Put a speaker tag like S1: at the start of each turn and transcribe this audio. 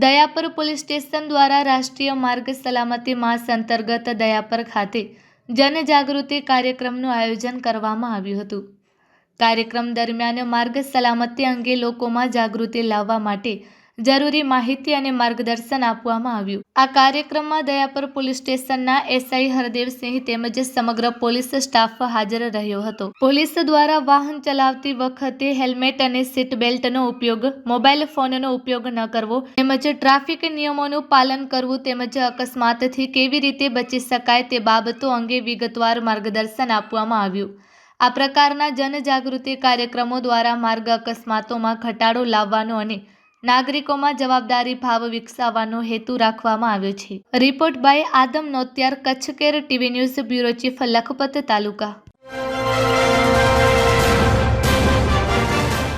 S1: Dayapar police station દ્વારા રાષ્ટ્રીય માર્ગ સલામતી માસ અંતર્ગત દયાપર ખાતે જનજાગૃતિ કાર્યક્રમનું આયોજન કરવામાં આવ્યું હતું। કાર્યક્રમ દરમિયાન માર્ગ સલામતી અંગે લોકોમાં જાગૃતિ લાવવા માટે જરૂરી માહિતી અને માર્ગદર્શન આપવામાં આવ્યું। આ કાર્યક્રમમાં દયાપર પોલીસ સ્ટેશનના એસઆઈ હરદેવસિંહ તેમજ સમગ્ર પોલીસ સ્ટાફ હાજર રહ્યો હતો। પોલીસ દ્વારા વાહન ચલાવતી વખતે હેલ્મેટ અને સીટ બેલ્ટનો ઉપયોગ, મોબાઈલ ફોનનો ઉપયોગ ન કરવો તેમજ ટ્રાફિક નિયમોનું પાલન કરવું તેમજ અકસ્માતથી કેવી રીતે બચી શકાય તે બાબતો અંગે વિગતવાર માર્ગદર્શન આપવામાં આવ્યું। આ પ્રકારના જનજાગૃતિ કાર્યક્રમો દ્વારા માર્ગ અકસ્માતોમાં ઘટાડો લાવવાનો અને નાગરિકોમાં જવાબદારી ભાવ વિકસાવવાનો હેતુ રાખવામાં આવ્યો છે। Report by Adam Notiyar, Kutch care TV news bureau chief, Lakhpat taluka.